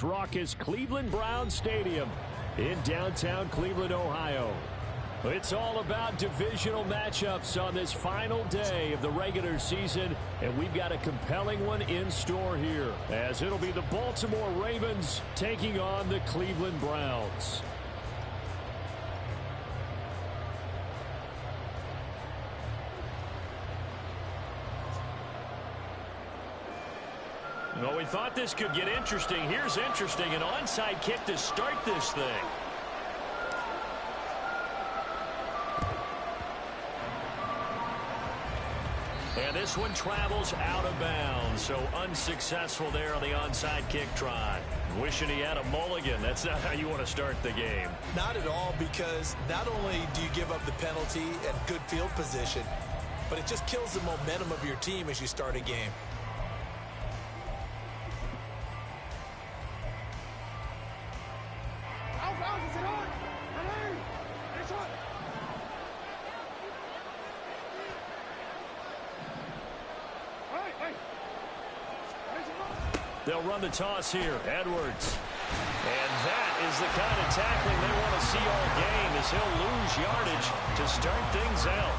this raucous Cleveland Browns Stadium in downtown Cleveland, Ohio. It's all about divisional matchups on this final day of the regular season, and we've got a compelling one in store here, as it'll be the Baltimore Ravens taking on the Cleveland Browns. Well, we thought this could get interesting. Here's interesting, an onside kick to start this thing. And this one travels out of bounds, so unsuccessful there on the onside kick try. Wishing he had a mulligan. That's not how you want to start the game. Not at all, because not only do you give up the penalty and good field position, but it just kills the momentum of your team as you start a game. They'll run the toss here. Edwards. And that is the kind of tackling they want to see all game, as he'll lose yardage to start things out.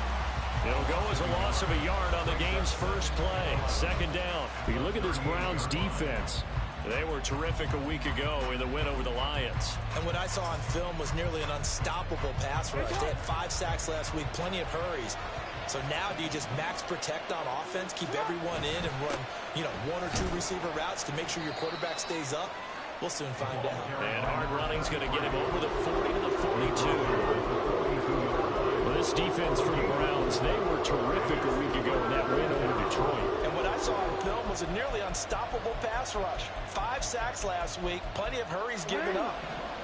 It'll go as a loss of a yard on the game's first play. Second down. If you look at this Browns defense, they were terrific a week ago in the win over the Lions. And what I saw on film was nearly an unstoppable pass rush. They had 5 sacks last week, plenty of hurries. So now do you just max protect on offense, keep everyone in and run, 1 or 2 receiver routes to make sure your quarterback stays up? We'll soon find out. And hard running's going to get him over the 40 to the 42. Well, this defense for the Browns, they were terrific a week ago in that win over Detroit. And what I saw on film was a nearly unstoppable pass rush. 5 sacks last week, plenty of hurries given up.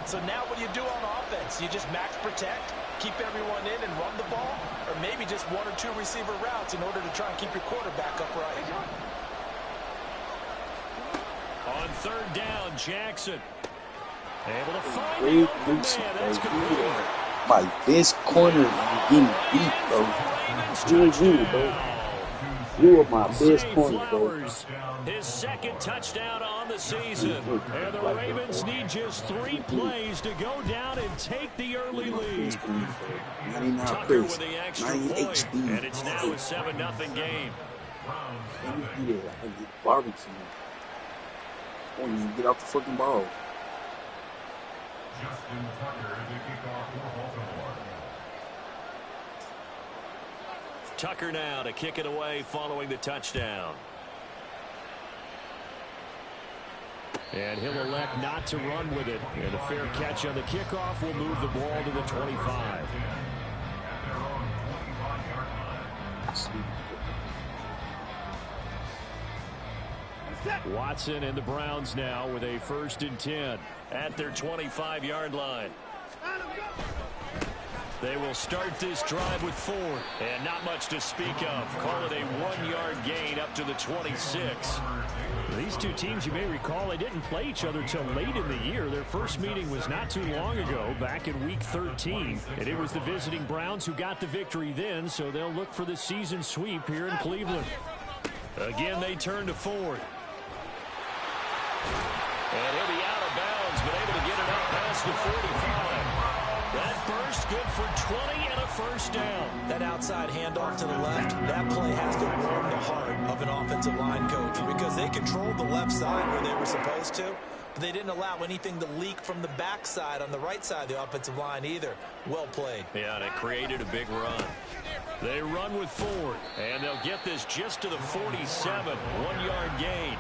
So now what do you do on offense? You just max protect, keep everyone in and run the ball, or maybe just 1 or 2 receiver routes in order to try and keep your quarterback upright. On third down, Jackson able to find the open man. That's complete. My best corner getting beat, bro. You are my best corner, bro. His second touchdown on the season. And the Ravens need just 3 plays to go down and take the early lead. Tucker with the extra point, and it's now a 7-0 game. Barbecue. I won't even get off the fucking ball. Tucker now to kick it away following the touchdown. And he'll elect not to run with it. And a fair catch on the kickoff will move the ball to the 25. Watson and the Browns now with a 1st and 10 at their 25-yard line. They will start this drive with 4, and not much to speak of. Call it a 1-yard gain up to the 26. These two teams, you may recall, they didn't play each other till late in the year. Their first meeting was not too long ago, back in Week 13. And it was the visiting Browns who got the victory then, so they'll look for the season sweep here in Cleveland. Again, they turn to Ford. And he'll be out of bounds, but able to get it up past the 45. That burst good for 20 and a 1st down. That outside handoff to the left, that play has to warm the heart of an offensive line coach, because they controlled the left side where they were supposed to, but they didn't allow anything to leak from the backside on the right side of the offensive line either. Well played. Yeah, and it created a big run. They run with Ford, and they'll get this just to the 47, 1-yard gain.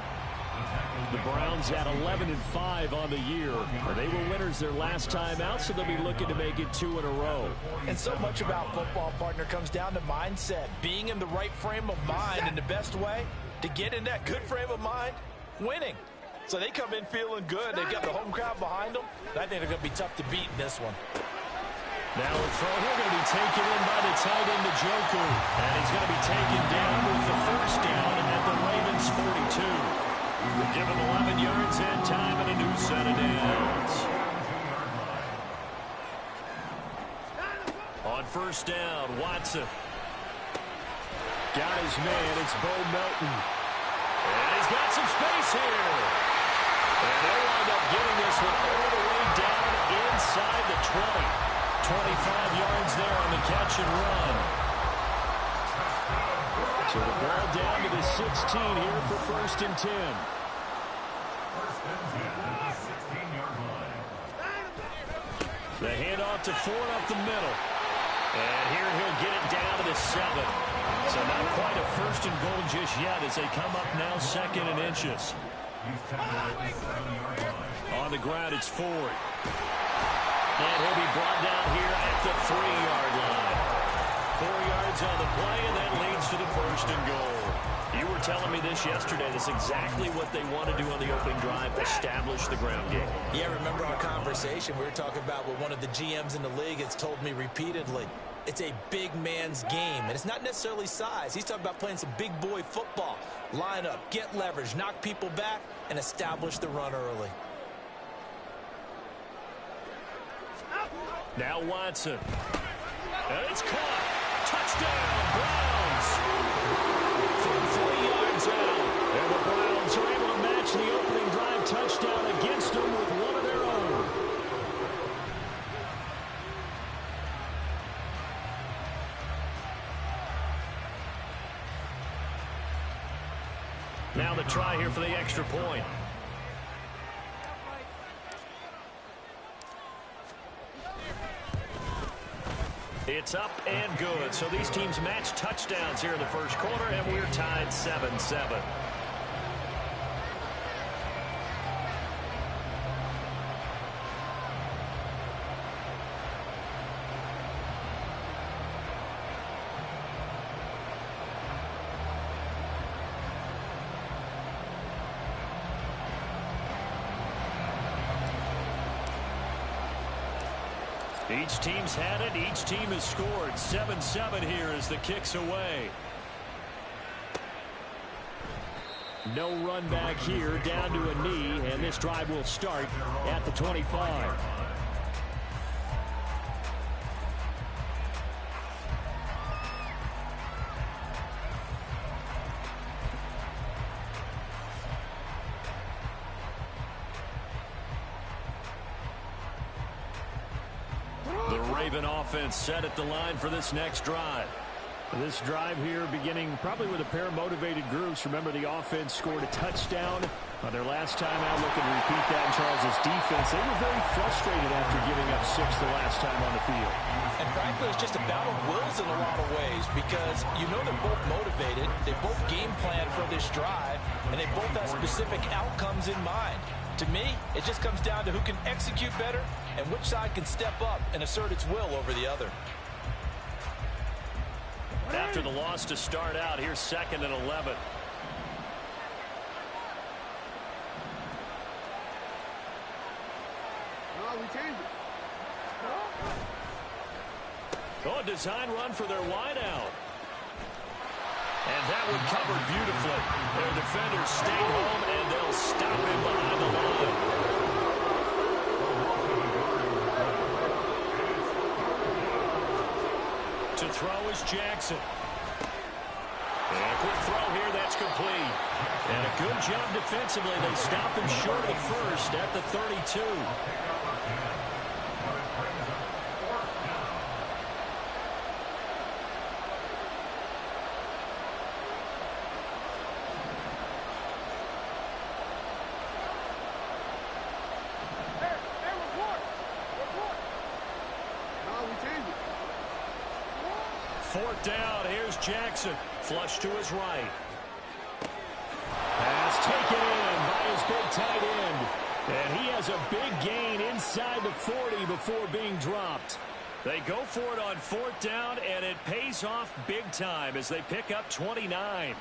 The Browns at 11-5 on the year. They were winners their last time out, so they'll be looking to make it 2 in a row. And so much about football, partner, comes down to mindset. Being in the right frame of mind, and the best way to get in that good frame of mind, winning. So they come in feeling good. They've got the home crowd behind them. I think they're going to be tough to beat in this one. Now a throw here going to be taken in by the tight end, Njoku. And he's going to be taken down with the 1st down at the Ravens' 42. Give him 11 yards and time and a new set of downs. On 1st down, Watson. Got his man, it's Bo Melton. And he's got some space here. And they'll wind up there on the catch and run. So the ball down to the 16 here for 1st and 10. The handoff to Ford up the middle. And here he'll get it down to the 7. So not quite a 1st and goal just yet as they come up now 2nd and inches. On the ground, it's Ford. And he'll be brought down here at the 3-yard line. 4 yards on the play, and that leads to the 1st and goal. You were telling me this yesterday. That's exactly what they want to do on the opening drive, establish the ground game. Yeah, remember our conversation? We were talking about what one of the GMs in the league has told me repeatedly. It's a big man's game, and it's not necessarily size. He's talking about playing some big boy football. Line up, get leverage, knock people back, and establish the run early. Now Watson. And it's caught. Touchdown, Browns. From 3 yards out. And the Browns are able to match the opening drive touchdown against them with one of their own. Now the try here for the extra point. It's up and good. So these teams match touchdowns here in the first quarter, and we're tied 7-7. Each team's had it. Each team has scored. 7-7 here as the kick's away. No run back here, down to a knee, and this drive will start at the 25. Offense set at the line for this next drive. This drive here beginning probably with a pair of motivated groups. Remember, the offense scored a touchdown on their last time out. Looking to repeat that in Charles's defense. They were very frustrated after giving up 6 the last time on the field. And frankly, it's just a battle of wills in a lot of ways because you know they're both motivated. They both game plan for this drive, and they both have specific outcomes in mind. To me, it just comes down to who can execute better and which side can step up and assert its will over the other. After the loss to start out, here's 2nd and 11. Oh, a design run for their wideout. And that one covered beautifully. Their defenders stayed home, and they'll stop him behind the line. To throw is Jackson. And a quick throw here, that's complete. And a good job defensively. They stopped him short of the first at the 32. Fourth down, here's Jackson. Flush to his right. Pass taken in by his big tight end. And he has a big gain inside the 40 before being dropped. They go for it on 4th down, and it pays off big time as they pick up 29.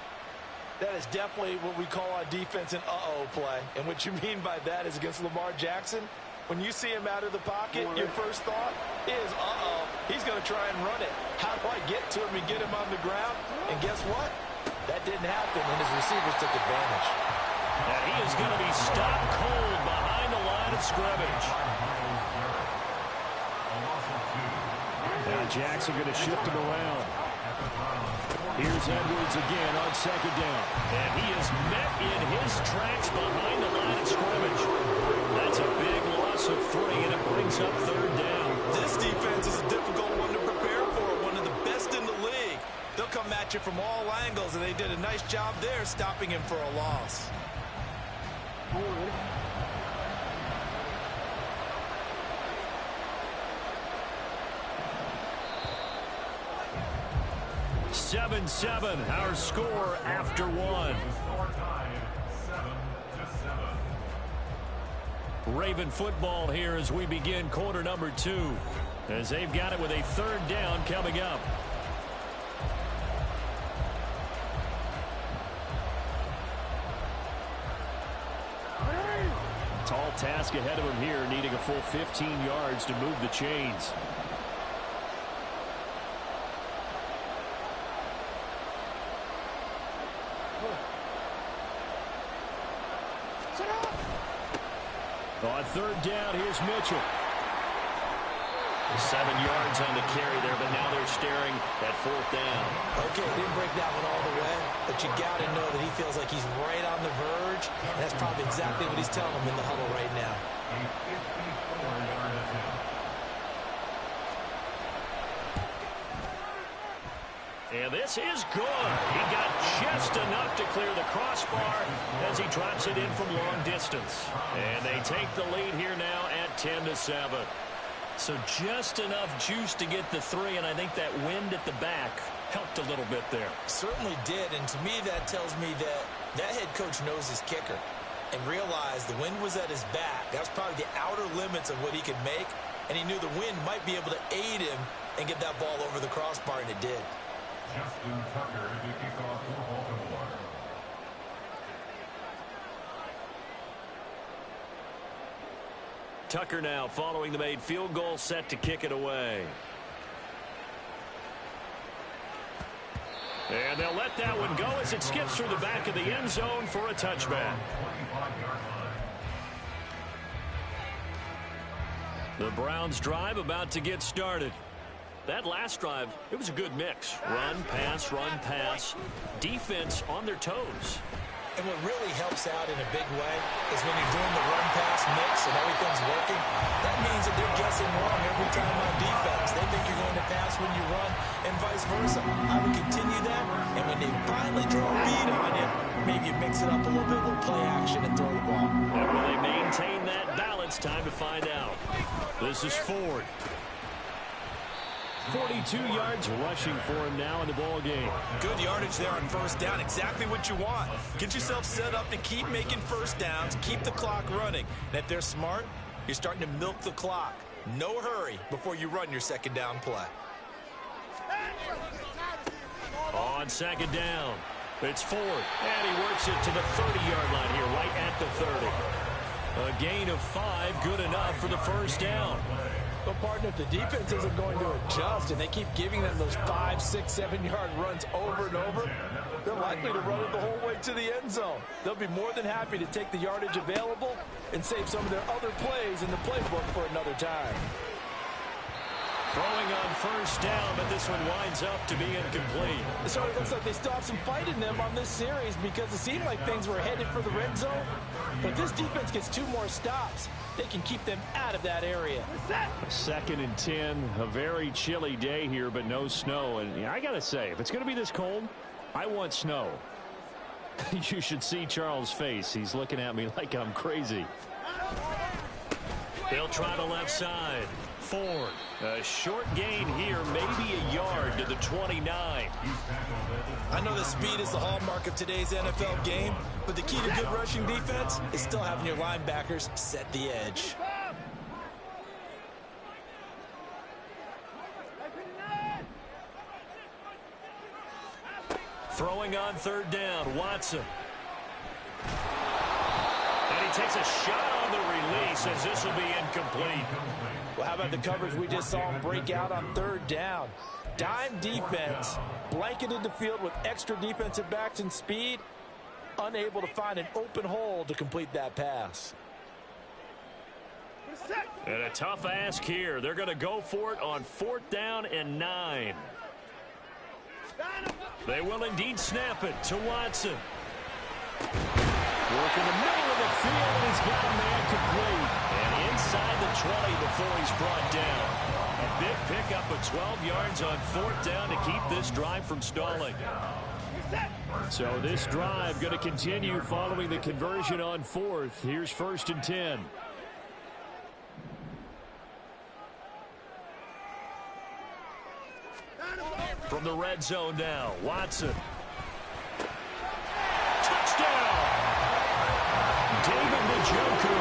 That is definitely what we call on defense an uh-oh play. And what you mean by that is against Lamar Jackson, when you see him out of the pocket, your first thought is, uh-oh, he's going to try and run it. How do I get to him and get him on the ground? And guess what? That didn't happen, and his receivers took advantage. And he is going to be stopped cold behind the line of scrimmage. Now Jackson going to shift him around. Here's Edwards again on 2nd down. And he is met in his tracks behind the line of scrimmage. That's a big loss of 3, and it brings up 3rd down. This defense is a difficult one to prepare at you from all angles, and they did a nice job there stopping him for a loss. Seven, our score after one. Raven football here as we begin quarter number 2, as they've got it with a third down coming up. Tall task ahead of him here, needing a full 15 yards to move the chains. On third down, here's Mitchell. 7 yards on the carry there, but now they're staring at fourth down. Okay, didn't break that one all the way, but you got to know that he feels like he's right on the verge, and that's probably exactly what he's telling him in the huddle right now. And this is good. He got just enough to clear the crossbar as he drops it in from long distance. And they take the lead here now at 10-7. So just enough juice to get the 3, and I think that wind at the back helped a little bit there. Certainly did, and to me that tells me that that head coach knows his kicker and realized the wind was at his back. That was probably the outer limits of what he could make, and he knew the wind might be able to aid him and get that ball over the crossbar, and it did. Justin Tucker to kick off for Baltimore. Tucker now following the made field goal, set to kick it away. And they'll let that one go as it skips through the back of the end zone for a touchback. The Browns drive about to get started. That last drive, it was a good mix. Run, pass. Defense on their toes. And what really helps out in a big way is when you're doing the run-pass mix and everything's working, that means that they're guessing wrong every time on defense. They think you're going to pass when you run and vice versa. I would continue that, and when they finally draw a bead on you, maybe you mix it up a little bit, a little play action, and throw the ball. And will they maintain that balance? Time to find out. This is Ford. 42 yards rushing for him now in the ball game. Good yardage there on first down. Exactly what you want. Get yourself set up to keep making first downs, keep the clock running. And if they're smart, you're starting to milk the clock. No hurry before you run your second down play. On second down, it's Ford. And he works it to the 30-yard line here, right at the 30. A gain of 5, good enough for the first down. But, partner, if the defense isn't going to adjust and they keep giving them those 5, 6, 7-yard runs over and over, they're likely to run it the whole way to the end zone. They'll be more than happy to take the yardage available and save some of their other plays in the playbook for another time. Throwing on first down, but this one winds up to be incomplete. So it looks like they still have some fight in them on this series because it seemed like things were headed for the red zone. But this defense gets 2 more stops. They can keep them out of that area. 2nd and 10, a very chilly day here, but no snow. And I got to say, if it's going to be this cold, I want snow. You should see Charles' face. He's looking at me like I'm crazy. They'll try the left side. Ford. A short gain here, maybe a yard to the 29. I know that speed is the hallmark of today's NFL game, but the key to good rushing defense is still having your linebackers set the edge. Throwing on third down, Watson. And he takes a shot on the release as this will be incomplete. Well, how about the coverage we just saw him break out on third down? Dime defense, blanketed the field with extra defensive backs and speed, unable to find an open hole to complete that pass. And a tough ask here. They're going to go for it on 4th down and 9. They will indeed snap it to Watson. Work in the middle of the field, and he's got a man complete. And inside the 20 before he's brought down. A big pickup of 12 yards on 4th down to keep this drive from stalling. So this drive going to continue following the conversion on 4th. Here's 1st and 10. From the red zone now, Watson. Touchdown! David Njoku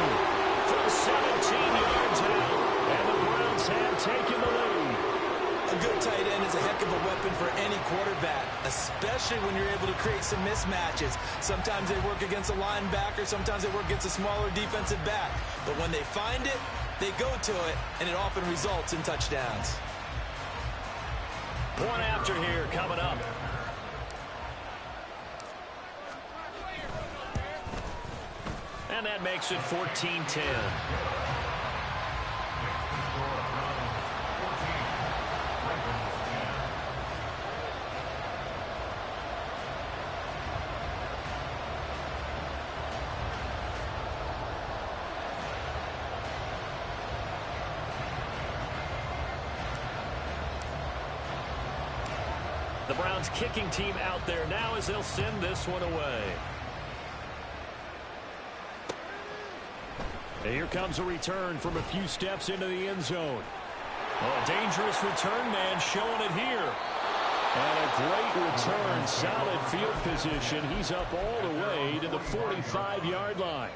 from 17 yards out, and the Browns have taken the lead. A good tight end is a heck of a weapon for any quarterback, especially when you're able to create some mismatches. Sometimes they work against a linebacker, sometimes they work against a smaller defensive back. But when they find it, they go to it, and it often results in touchdowns. One after here coming up. And that makes it 14-10. The Browns kicking team out there now as they'll send this one away. And here comes a return from a few steps into the end zone. Oh, a dangerous return man showing it here. And a great return, solid field position. He's up all the way to the 45-yard line.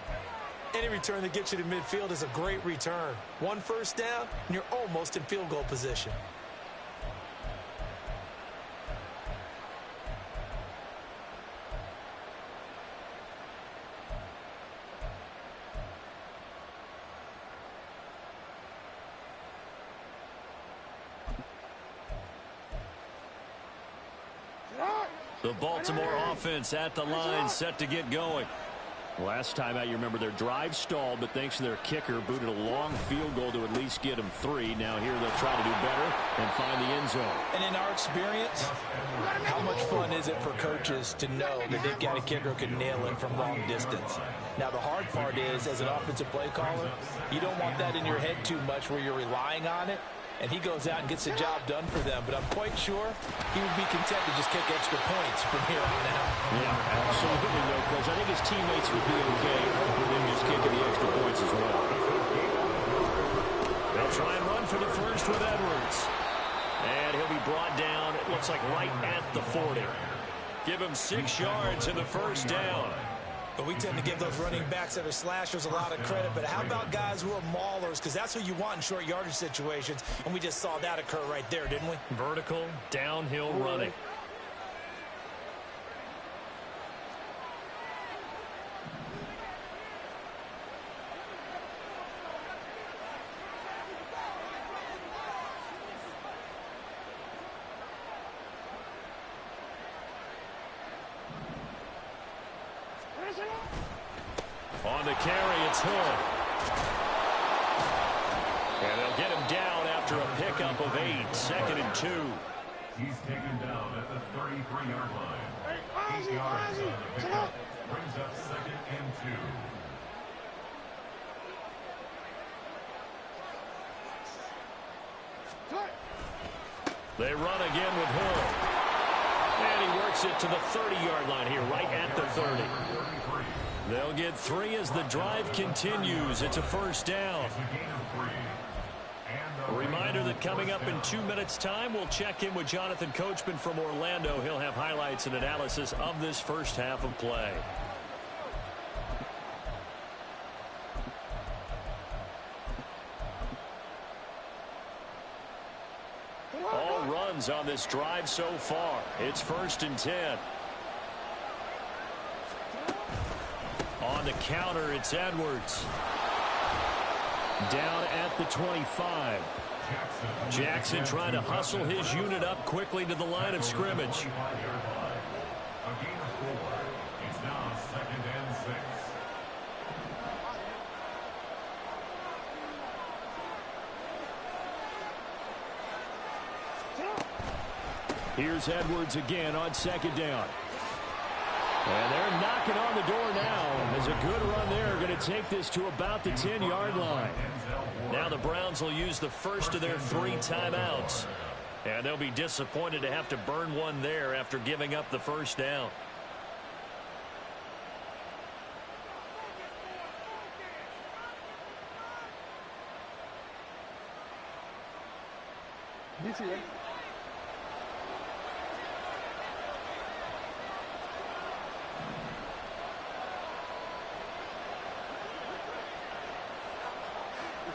Any return that gets you to midfield is a great return. 1 first down, and you're almost in field goal position. The Baltimore offense at the line, set to get going. Last time out, you remember their drive stalled, but thanks to their kicker, booted a long field goal to at least get them 3. Now here they'll try to do better and find the end zone. And in our experience, how much fun is it for coaches to know that they've got a kicker who can nail it from long distance? Now, the hard part is, as an offensive play caller, you don't want that in your head too much where you're relying on it. And he goes out and gets the job done for them. But I'm quite sure he would be content to just kick extra points from here on out. Yeah, absolutely no coach. I think his teammates would be okay with him just kicking the extra points as well. They'll try and run for the first with Edwards. And he'll be brought down, it looks like right at the 40. Give him 6 yards in the first down. But we tend to give those running backs that are slashers a lot of credit. But how about guys who are maulers? Because that's who you want in short yardage situations. And we just saw that occur right there, didn't we? Vertical, downhill running. On the carry, it's Hill. And they'll get him down after a pickup of 8, 2nd and 2. He's taken down at the 33-yard line. 8 yards on the pickup. Brings up 2nd and 2. They run again with Hill. And he works it to the 30-yard line here, right at the 30. They'll get 3 as the drive continues. It's a first down. A reminder that coming up in 2 minutes' time, we'll check in with Jonathan Coachman from Orlando. He'll have highlights and analysis of this first half of play. All runs on this drive so far. It's 1st and 10. On the counter, it's Edwards. Down at the 25. Jackson trying to hustle his unit up quickly to the line of scrimmage. A gain of 4. It's now 2nd and 6. Here's Edwards again on 2nd down. And they're knocking on the door now. There's a good run there. Going to take this to about the 10-yard line. Now the Browns will use the first of their 3 timeouts. And they'll be disappointed to have to burn one there after giving up the first down. You see it?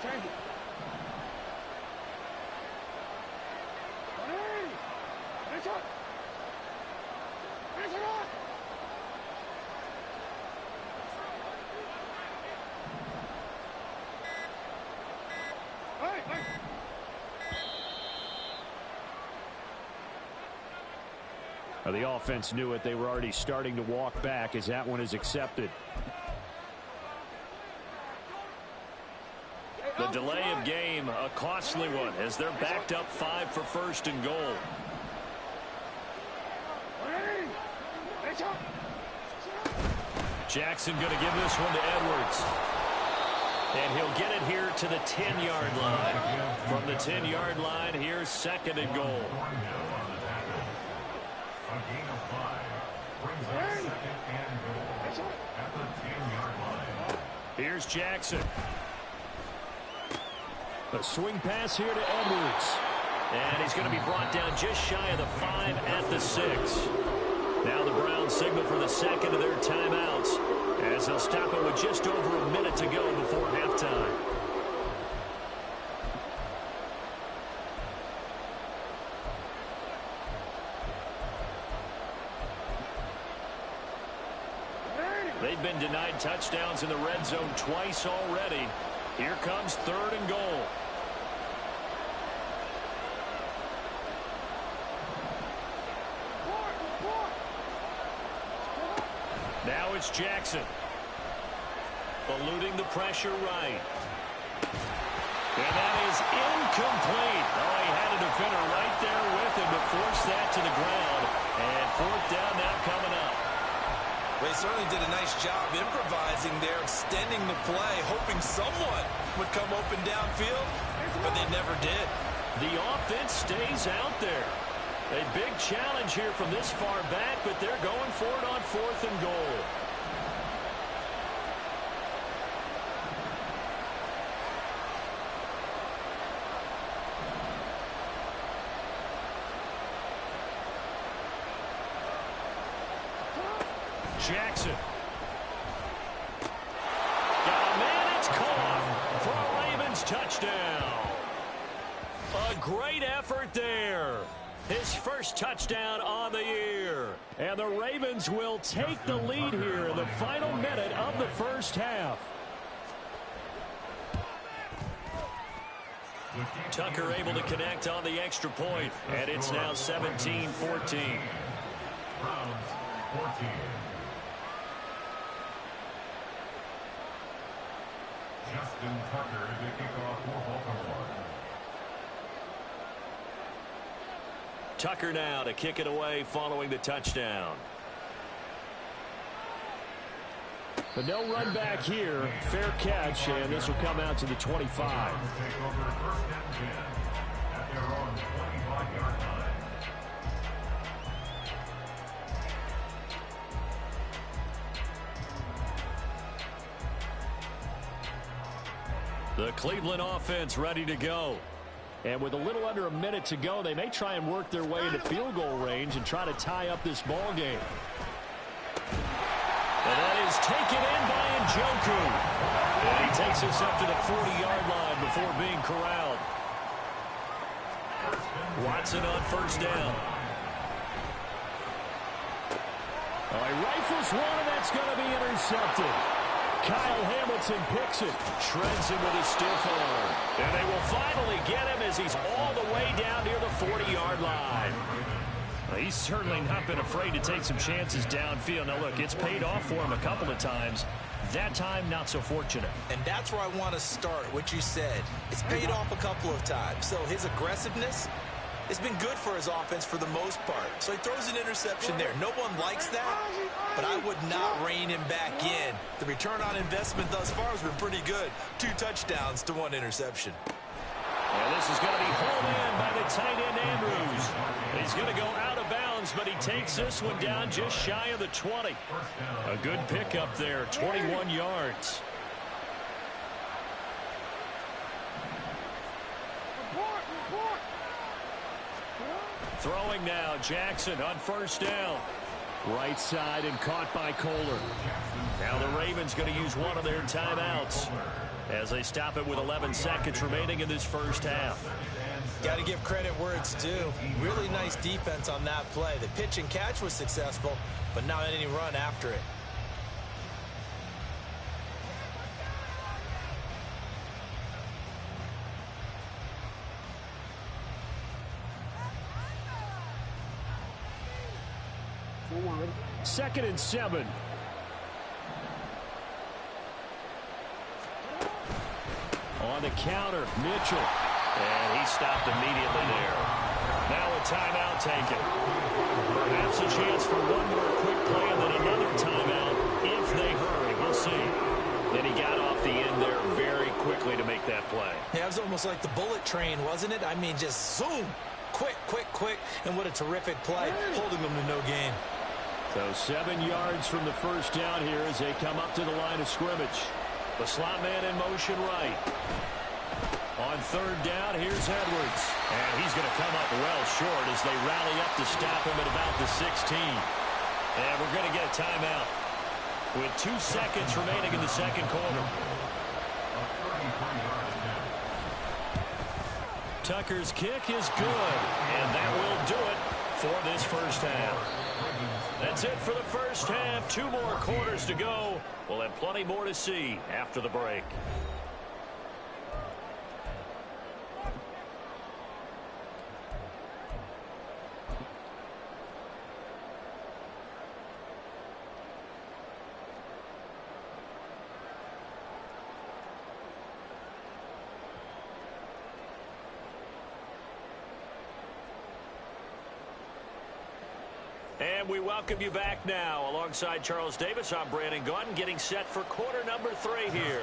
Change it. Hey! Finish up! Finish it up! Hey! Hey! The offense knew it. They were already starting to walk back as that one is accepted. The delay of game, a costly one, as they're backed up 5 for first and goal. Jackson going to give this one to Edwards. And he'll get it here to the 10-yard line. From the 10-yard line, here's second and goal. A gain of 5 brings up second and goal at the 10-yard line. Here's Jackson. A swing pass here to Edwards. And he's going to be brought down just shy of the 5 at the 6. Now the Browns signal for the second of their timeouts as they'll stop it with just over a minute to go before halftime. They've been denied touchdowns in the red zone twice already. Here comes third and goal. Now it's Jackson. Eluding the pressure right. And that is incomplete. Oh, he had a defender right there with him to force that to the ground. And fourth down now coming up. They certainly did a nice job improvising there, extending the play, hoping someone would come open downfield, but they never did. The offense stays out there. A big challenge here from this far back, but they're going for it on fourth and goal. Jackson. Got a man, it's caught for a Ravens touchdown. A great effort there. His first touchdown on the year. And the Ravens will take the lead here in the final minute of the first half. Tucker able to connect on the extra point, and it's now 17-14. Browns 14. Justin Tucker to kick off for Baltimore. Tucker now to kick it away following the touchdown. But no run back here. Fair catch, and this will come out to the 25. Take over first and 10 at their own 25-yard line. The Cleveland offense ready to go. And with a little under a minute to go, they may try and work their way into field goal range and try to tie up this ball game. And that is taken in by Njoku. And he takes us up to the 40-yard line before being corralled. Watson on first down. Oh, he rifles one, and that's going to be intercepted. Kyle Hamilton picks it, shreds him with his stiff arm. And they will finally get him as he's all the way down near the 40-yard line. Well, he's certainly not been afraid to take some chances downfield. Now, look, it's paid off for him a couple of times. That time, not so fortunate. And that's where I want to start, what you said. It's paid off a couple of times. So his aggressiveness It's been good for his offense for the most part. So he throws an interception there. No one likes that, but I would not rein him back in. The return on investment thus far has been pretty good. 2 touchdowns to 1 interception. And this is going to be hauled in by the tight end Andrews. He's going to go out of bounds, but he takes this one down just shy of the 20. A good pickup there, 21 yards. Throwing now, Jackson on first down. Right side and caught by Kohler. Now the Ravens going to use one of their timeouts as they stop it with 11 seconds remaining in this first half. Got to give credit where it's due. Really nice defense on that play. The pitch and catch was successful, but not any run after it. Second and 7. On the counter, Mitchell. And he stopped immediately there. Now a timeout taken. Perhaps a chance for one more quick play and then another timeout if they hurry. We'll see. Then he got off the end there very quickly to make that play. Yeah, it was almost like the bullet train, wasn't it? I mean, just zoom. Quick, quick, quick. And what a terrific play, holding them to no gain. So 7 yards from the first down here as they come up to the line of scrimmage. The slot man in motion right. On third down, here's Edwards. And he's going to come up well short as they rally up to stop him at about the 16. And we're going to get a timeout with 2 seconds remaining in the second quarter. Tucker's kick is good. And that will do it for this first half. That's it for the first half. 2 more quarters to go. We'll have plenty more to see after the break. And we welcome you back now. Alongside Charles Davis, I'm Brandon Gaudin, getting set for quarter number 3 here.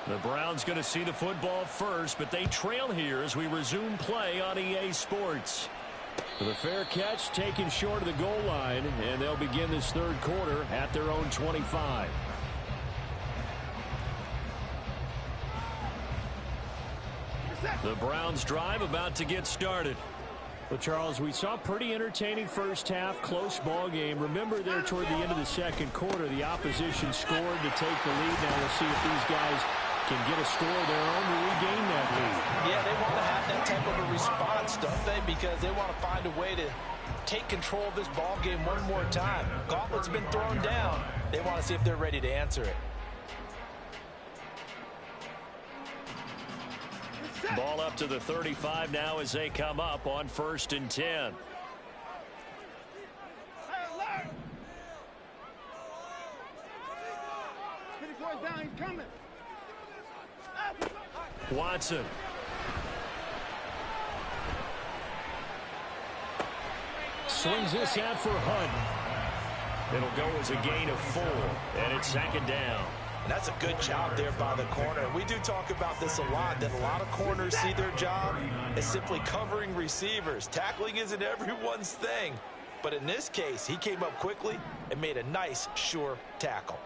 The Browns going to see the football first, but they trail here as we resume play on EA Sports. The fair catch taken short of the goal line, and they'll begin this third quarter at their own 25. The Browns drive about to get started. Well, Charles, we saw a pretty entertaining first half, close ball game. Remember there toward the end of the second quarter, the opposition scored to take the lead. Now we'll see if these guys can get a score of their own to regain that lead. Yeah, they want to have that type of a response, don't they? Because they want to find a way to take control of this ball game one more time. Gauntlet's been thrown down. They want to see if they're ready to answer it. Ball up to the 35 now as they come up on 1st and 10. Watson. Swings this out for Hunt. It'll go as a gain of 4, and it's 2nd down. And that's a good job there by the corner. We do talk about this a lot, that a lot of corners see their job as simply covering receivers. Tackling isn't everyone's thing. But in this case, he came up quickly and made a nice, sure tackle.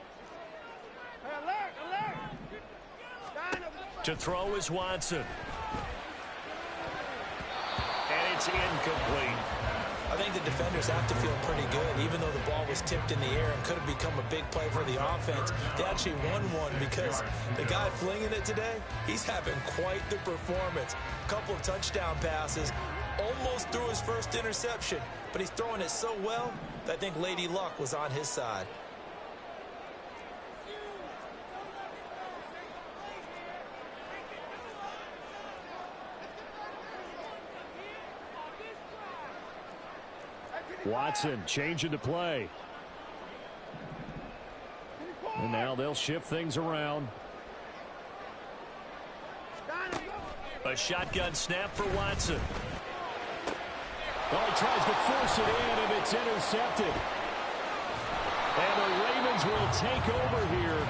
To throw is Watson. And it's incomplete. I think the defenders have to feel pretty good, even though the ball was tipped in the air and could have become a big play for the offense. They actually won one because the guy flinging it today, he's having quite the performance. A couple of touchdown passes, almost threw his first interception, but he's throwing it so well that I think Lady Luck was on his side. Watson changing the play. And now they'll shift things around. A shotgun snap for Watson. Well, he tries to force it in, and it's intercepted. And the Ravens will take over here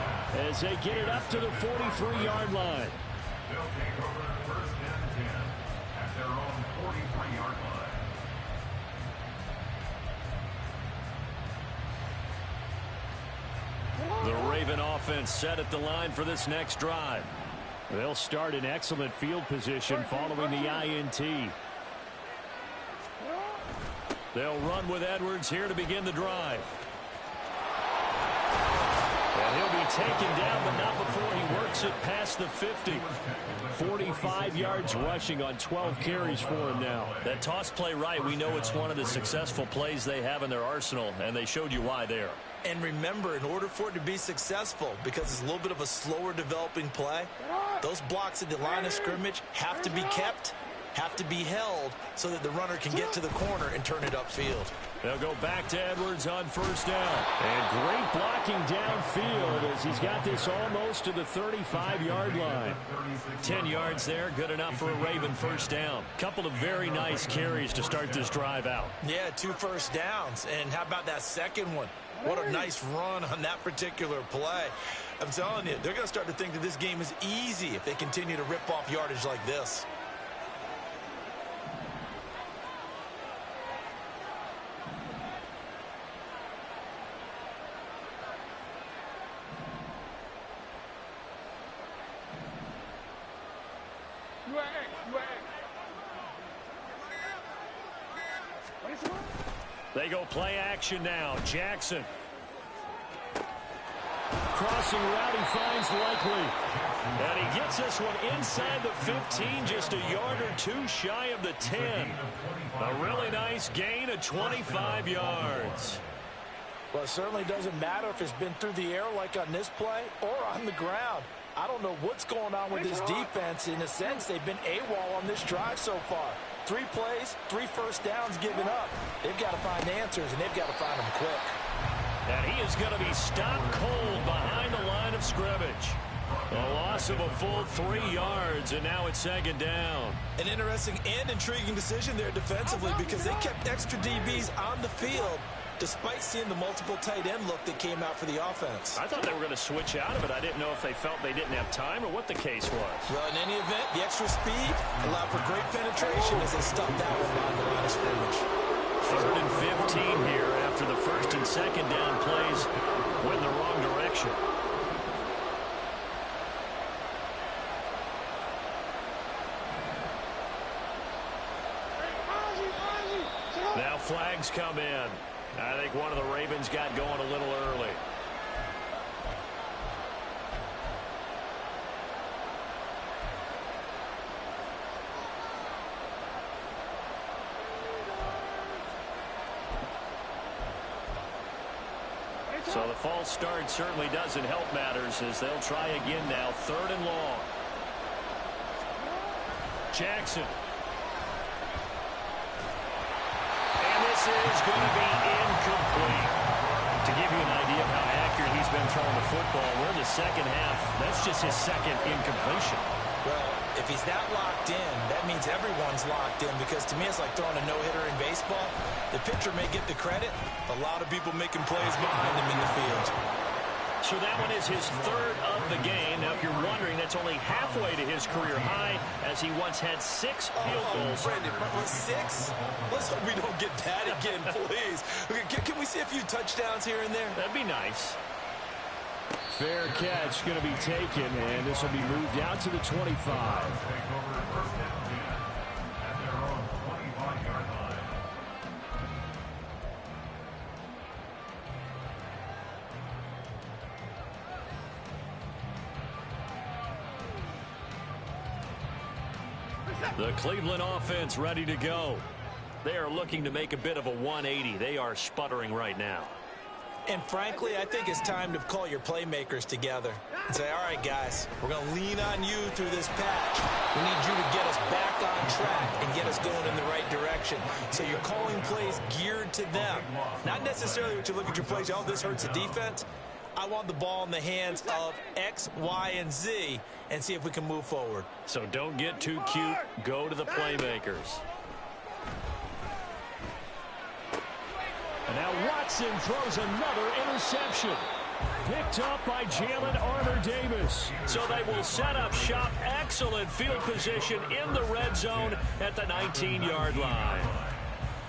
as they get it up to the 43-yard line. They'll take over first and 10 at their own 43-yard line. The Raven offense set at the line for this next drive. They'll start in excellent field position following the INT. They'll run with Edwards here to begin the drive. And he'll be taken down, but not before he works it past the 50. 45 yards rushing on 12 carries for him now. That toss play right, we know it's one of the successful plays they have in their arsenal, and they showed you why there. And remember, in order for it to be successful, because it's a little bit of a slower developing play, those blocks at the line of scrimmage have to be kept, have to be held, so that the runner can get to the corner and turn it upfield. They'll go back to Edwards on first down. And great blocking downfield as he's got this almost to the 35-yard line. 10 yards there, good enough for a Raven first down. Couple of very nice carries to start this drive out. Yeah, 2 first downs. And how about that second one? What a nice run on that particular play. I'm telling you, they're going to start to think that this game is easy if they continue to rip off yardage like this. They go play action now. Jackson. Crossing route, he finds Likely. And he gets this one inside the 15, just a yard or two shy of the 10. A really nice gain of 25 yards. Well, it certainly doesn't matter if it's been through the air like on this play or on the ground. I don't know what's going on with this defense. In a sense, they've been AWOL on this drive so far. 3 plays, 3 first downs given up. They've got to find answers, and they've got to find them quick. And he is going to be stopped cold behind the line of scrimmage. A loss of a full 3 yards, and now it's second down. An interesting and intriguing decision there defensively because they kept extra DBs on the field despite seeing the multiple tight end look that came out for the offense. I thought they were going to switch out of it. I didn't know if they felt they didn't have time or what the case was. Well, in any event, the extra speed allowed for great penetration as they stuffed that one on the line of scrimmage. 3rd and 15 here after the first and second down plays went in the wrong direction. Now flags come in. I think one of the Ravens got going a little early. So the false start certainly doesn't help matters as they'll try again now. 3rd and long. Jackson. This is going to be incomplete. To give you an idea of how accurate he's been throwing the football, we're in the second half. That's just his second incompletion. Well, if he's that locked in, that means everyone's locked in because to me it's like throwing a no-hitter in baseball. The pitcher may get the credit. A lot of people making plays behind him in the field. So that one is his 3rd of the game. Now, if you're wondering, that's only halfway to his career high as he once had 6 field goals. Brandon, 6? Let's hope we don't get that again, please. Okay, can we see a few touchdowns here and there? That'd be nice. Fair catch going to be taken, and this will be moved out to the 25. The Cleveland offense ready to go. They are looking to make a bit of a 180. They are sputtering right now. And frankly, I think it's time to call your playmakers together and say, all right, guys, we're going to lean on you through this patch. We need you to get us back on track and get us going in the right direction. So you're calling plays geared to them. Not necessarily what you look at your plays, oh, this hurts the defense. I want the ball in the hands of X, Y, and Z and see if we can move forward. So don't get too cute. Go to the playmakers. And now Watson throws another interception. Picked up by Jalen Armour-Davis. So they will set up shop. Excellent field position in the red zone at the 19-yard line.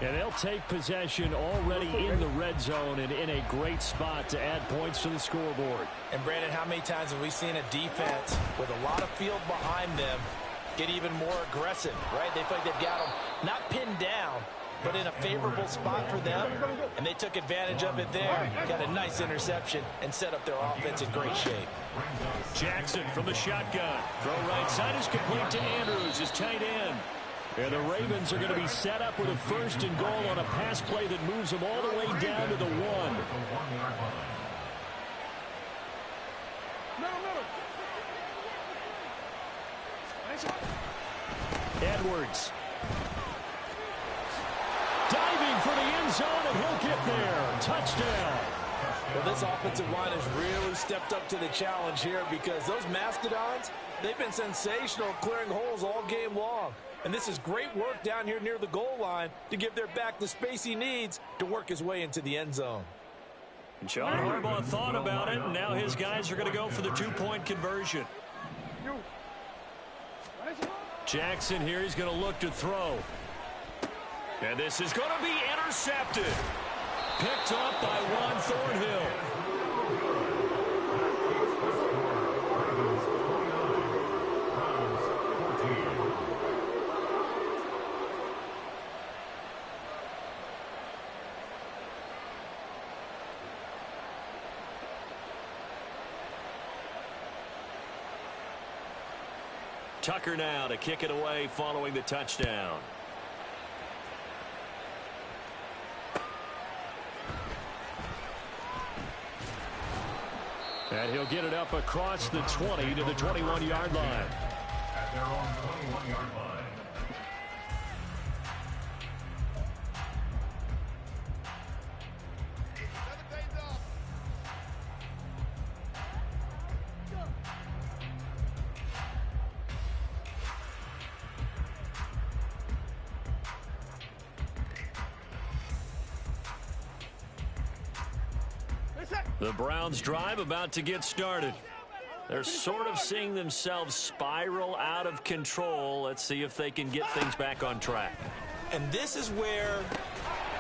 And they'll take possession already in the red zone and in a great spot to add points to the scoreboard. And, Brandon, how many times have we seen a defense with a lot of field behind them get even more aggressive, right? They feel like they've got them not pinned down, but in a favorable spot for them, and they took advantage of it there. Got a nice interception and set up their offense in great shape. Jackson from the shotgun. Throw right side is complete to Andrews, his tight end. And the Ravens are going to be set up with a 1st and goal on a pass play that moves them all the way down to the 1. Edwards. Diving for the end zone, and he'll get there. Touchdown. Well, this offensive line has really stepped up to the challenge here because those Mastodons, they've been sensational clearing holes all game long. And this is great work down here near the goal line to give their back the space he needs to work his way into the end zone. John Harbaugh thought about it, and now his guys are going to go for the 2-point conversion. Jackson here, he's going to look to throw. And this is going to be intercepted. Picked up by Juan Thornhill. Tucker now to kick it away following the touchdown. And he'll get it up across the 20 to the 21-yard line. At their own 21-yard line. The Browns drive about to get started. They're sort of seeing themselves spiral out of control. Let's see if they can get things back on track. And this is where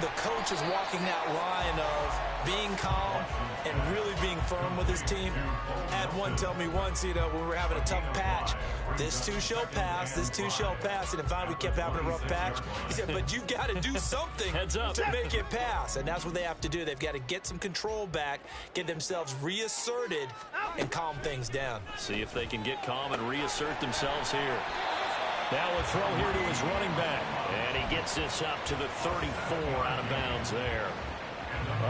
the coach is walking that line of being calm and really being firm with his team. Had one tell me once, when we were having a tough patch, this too shall pass, this too shall pass. And finally we kept having a rough patch. He said, but you've got to do something Heads up. to make it pass. And that's what they have to do. They've got to get some control back, get themselves reasserted, and calm things down. See if they can get calm and reassert themselves here. Now a throw here to his running back. And he gets this up to the 34 out of bounds there.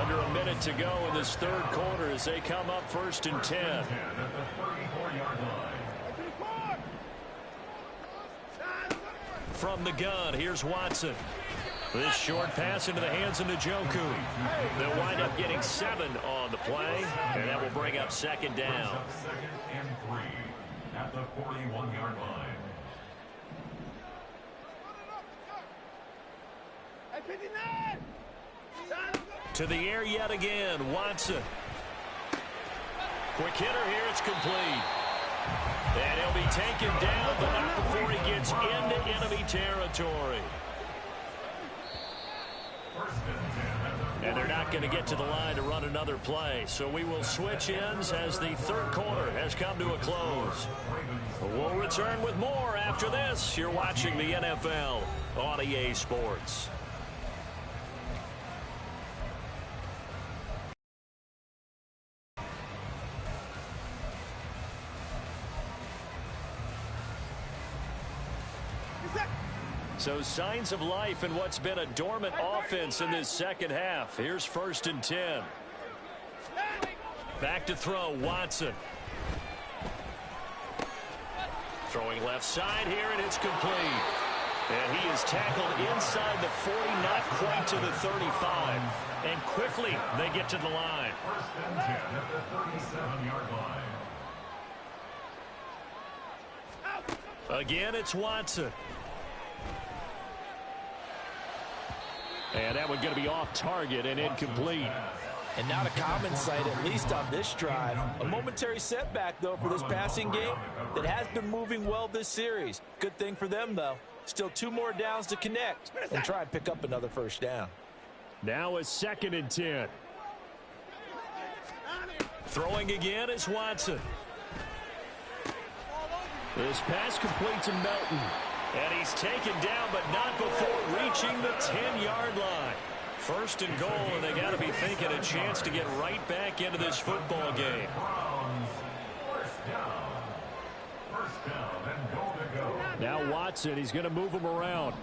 Under a minute to go in this third quarter as they come up 1st and 10. From the gun, here's Watson. This short pass into the hands of Njoku. They'll wind up getting 7 on the play, and that will bring up 2nd down. 2nd and 3 at the 41-yard line. To the air yet again, Watson. Quick hitter here, it's complete. And he'll be taken down, but not before he gets into enemy territory. And they're not going to get to the line to run another play. So we will switch ends as the third quarter has come to a close. We'll return with more after this. You're watching the NFL on EA Sports. So signs of life in what's been a dormant offense in this second half. Here's 1st and 10. Back to throw, Watson. Throwing left side here, and it's complete. And he is tackled inside the 40, not quite to the 35. And quickly they get to the line. First and 10 at the 37-yard line. Again, it's Watson. And that one going to be off target and incomplete. And not a common sight, at least on this drive. A momentary setback, though, for this passing game that has been moving well this series. Good thing for them, though. Still 2 more downs to connect and try and pick up another first down. Now a 2nd and 10. Throwing again is Watson. This pass complete to Melton. And he's taken down, but not before reaching the 10-yard line. First and goal, and they got to be thinking a chance to get right back into this football game. First down and goal to go. Now Watson, he's going to move him around.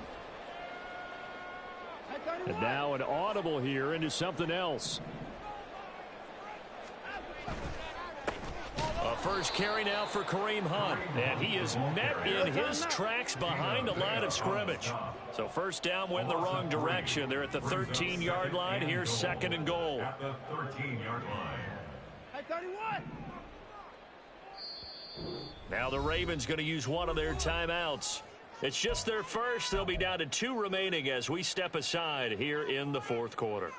And now an audible here into something else. A first carry now for Kareem Hunt. And he is met in his tracks behind the line of scrimmage. So first down went the wrong direction. They're at the 13-yard line. Here's 2nd and goal. At the 13-yard line. Now the Ravens going to use one of their timeouts. It's just their first. They'll be down to 2 remaining as we step aside here in the 4th quarter.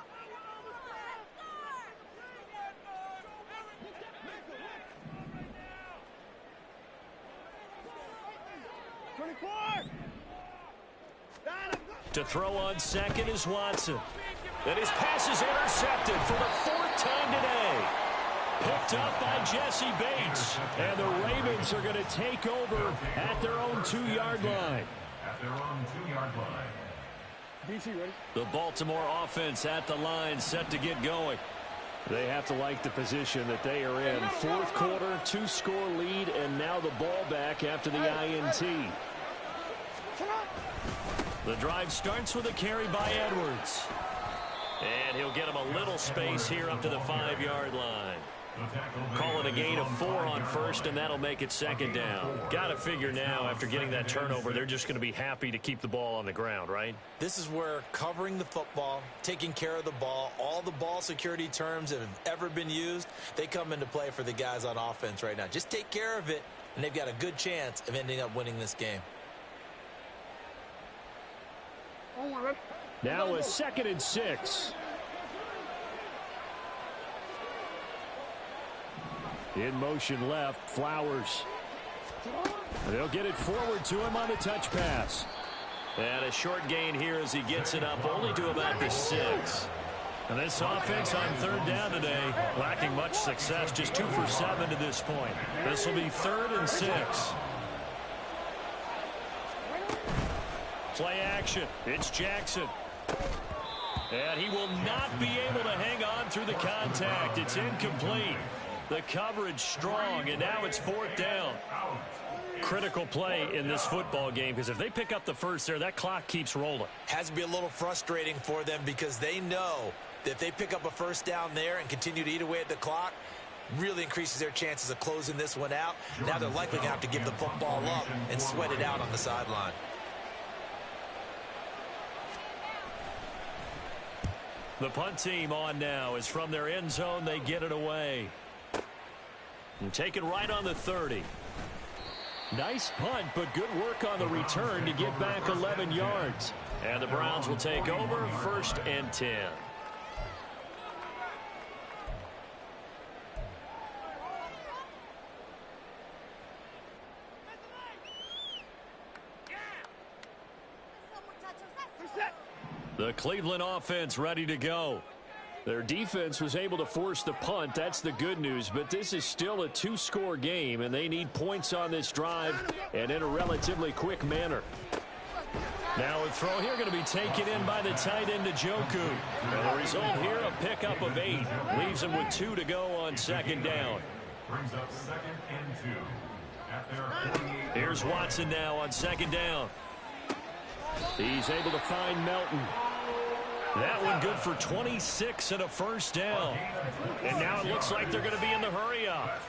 To throw on 2nd is Watson. And his pass is intercepted for the 4th time today. Picked up by Jesse Bates. And the Ravens are going to take over at their own 2-yard line. At their own 2-yard line. DC ready. The Baltimore offense at the line, set to get going. They have to like the position that they are in. 4th quarter, 2-score lead, and now the ball back after the INT. The drive starts with a carry by Edwards. And he'll get him a little space here up to the 5-yard line. Call it a gain of 4 on first, and that'll make it 2nd down. Got to figure now, after getting that turnover, they're just going to be happy to keep the ball on the ground, right? This is where covering the football, taking care of the ball, all the ball security terms that have ever been used, they come into play for the guys on offense right now. Just take care of it, and they've got a good chance of ending up winning this game. Now a 2nd and 6. In motion left, Flowers. They'll get it forward to him on the touch pass. And a short gain here as he gets it up only to about the 6. And this offense on 3rd down today, lacking much success, just 2 for 7 to this point. This will be 3rd and 6. Play action. It's Jackson. And he will not be able to hang on through the contact. It's incomplete. The coverage strong, and now it's 4th down. Critical play in this football game, because if they pick up the first there, that clock keeps rolling. Has to be a little frustrating for them because they know that if they pick up a first down there and continue to eat away at the clock, really increases their chances of closing this one out. Now they're likely going to have to give the football up and sweat it out on the sideline. The punt team on now is from their end zone. They get it away. And take it right on the 30. Nice punt, but good work on the return to get back 11 yards. And the Browns will take over 1st and 10. The Cleveland offense ready to go. Their defense was able to force the punt. That's the good news, but this is still a 2-score game, and they need points on this drive and in a relatively quick manner. Now a throw here going to be taken in by the tight end, Njoku. And the result here, a pickup of 8. Leaves them with 2 to go on 2nd down. Brings up 2nd and 2. At their 48. Here's Watson now on 2nd down. He's able to find Melton. That one good for 26 and a first down. And now it looks like they're going to be in the hurry up.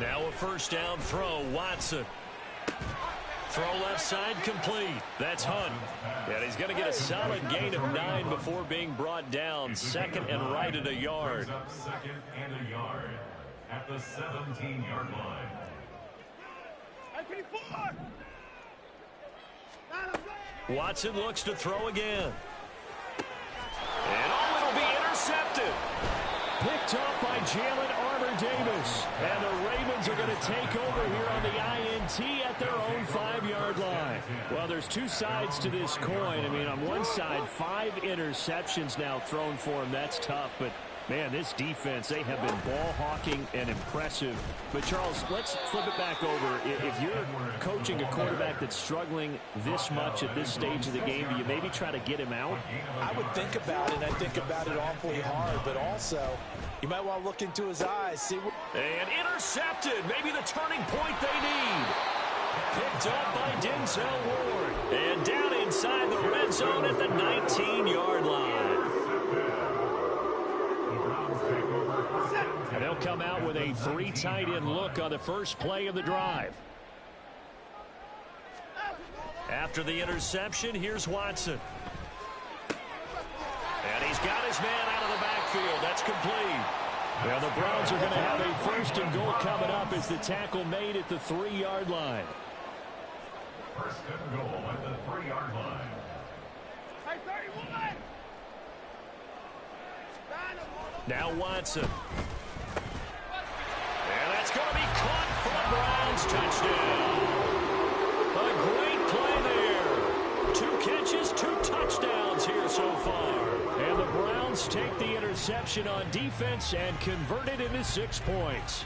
Now a first down throw, Watson. Throw left side complete. That's Hunt. And he's going to get a solid gain of 9 before being brought down. Second and right at a yard. Second and a yard at the 17-yard line. Watson looks to throw again. And it'll be intercepted. Picked up by Jalen Armour-Davis. And the Ravens are going to take over here on the INT at their own 5-yard line. Well, there's two sides to this coin. I mean, on one side, 5 interceptions now thrown for him. That's tough, but man, this defense, they have been ball hawking and impressive. But, Charles, let's flip it back over. If you're coaching a quarterback that's struggling this much at this stage of the game, do you maybe try to get him out? I would think about it, and I think about it awfully hard, but also you might want to look into his eyes. See what... And intercepted. Maybe the turning point they need. Picked up by Denzel Ward. And down inside the red zone at the 19-yard line. And they'll come out with a 3 tight end look on the first play of the drive. After the interception, here's Watson. And he's got his man out of the backfield. That's complete. Well, the Browns are going to have a first and goal coming up as the tackle made at the 3-yard line. First and goal at the 3-yard line. Now Watson. And that's going to be caught for the Browns. Touchdown. A great play there. 2 catches, 2 touchdowns here so far. And the Browns take the interception on defense and convert it into 6 points.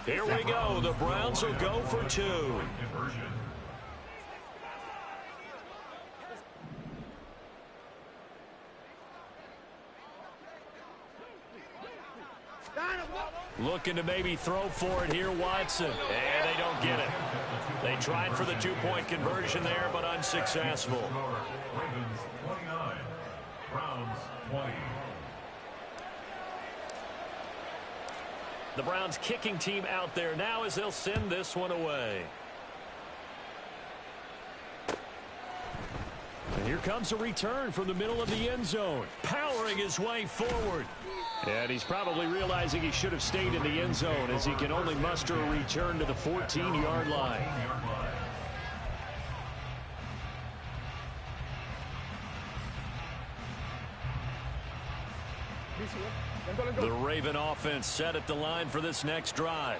Here we go. The Browns will go for 2. Looking to maybe throw for it here, Watson. And they don't get it. They tried for the 2-point conversion there, but unsuccessful. Ravens 29, Browns 20. The Browns kicking team out there now as they'll send this one away. And here comes a return from the middle of the end zone. Powering his way forward. And he's probably realizing he should have stayed in the end zone as he can only muster a return to the 14-yard line. The Raven offense set at the line for this next drive.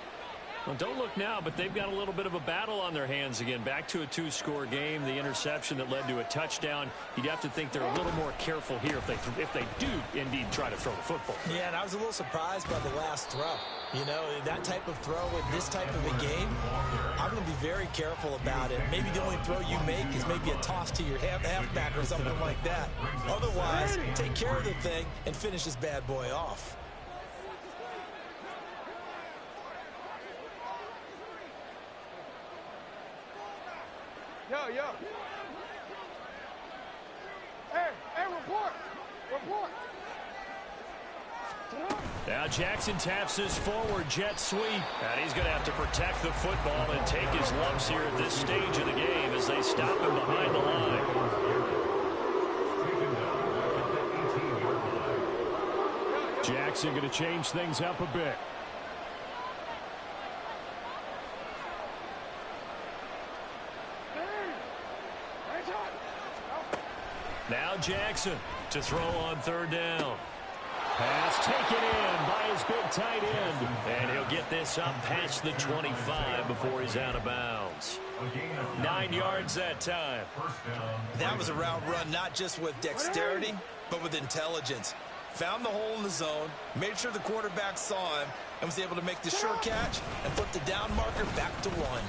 Well, don't look now, but they've got a little bit of a battle on their hands again. Back to a 2-score game. The interception that led to a touchdown. You'd have to think they're a little more careful here if they do indeed try to throw the football. Yeah, and I was a little surprised by the last throw. You know, that type of throw in this type of a game, I'm going to be very careful about it. Maybe the only throw you make is maybe a toss to your halfback or something like that. Otherwise, take care of the thing and finish this bad boy off. Yo. Hey, report. Now Jackson taps this forward jet sweep. And he's going to have to protect the football and take his lumps here at this stage of the game as they stop him behind the line. Jackson going to change things up a bit. Now Jackson to throw on 3rd down. Pass taken in by his big tight end. And he'll get this up past the 25 before he's out of bounds. 9 yards that time. That was a route run not just with dexterity, but with intelligence. Found the hole in the zone, made sure the quarterback saw him, and was able to make the short catch and put the down marker back to 1.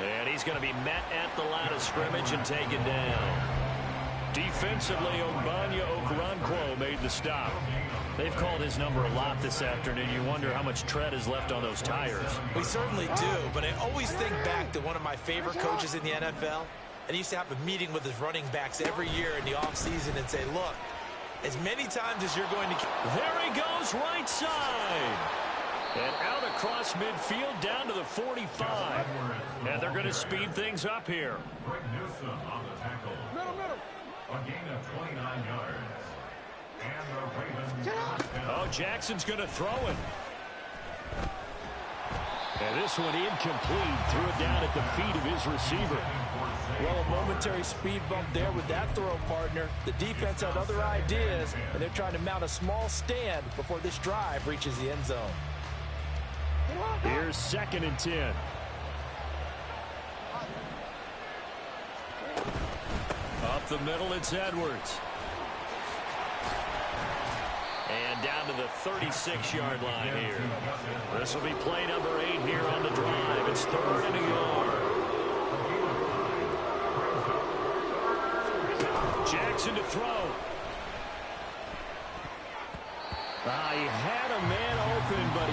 And he's going to be met at the line of scrimmage and taken down. Defensively, Ogbanya Okoronkwo made the stop. They've called his number a lot this afternoon. You wonder how much tread is left on those tires. We certainly do, but I always think back to one of my favorite coaches in the NFL. And he used to have a meeting with his running backs every year in the offseason and say, look, as many times as you're going to... There he goes, right side. And out across midfield down to the 45. And they're going to speed things up here. Greg Newsom on the tackle. A gain of 29 yards. And the Ravens. Oh, Jackson's going to throw it. And this one incomplete. Threw it down at the feet of his receiver. Well, a momentary speed bump there with that throw, partner. The defense had other ideas, and they're trying to mount a small stand before this drive reaches the end zone. Here's 2nd and 10. Up the middle, it's Edwards. And down to the 36-yard line here. This will be play number 8 here on the drive. It's 3rd and a yard. Jackson to throw. He had a man open, but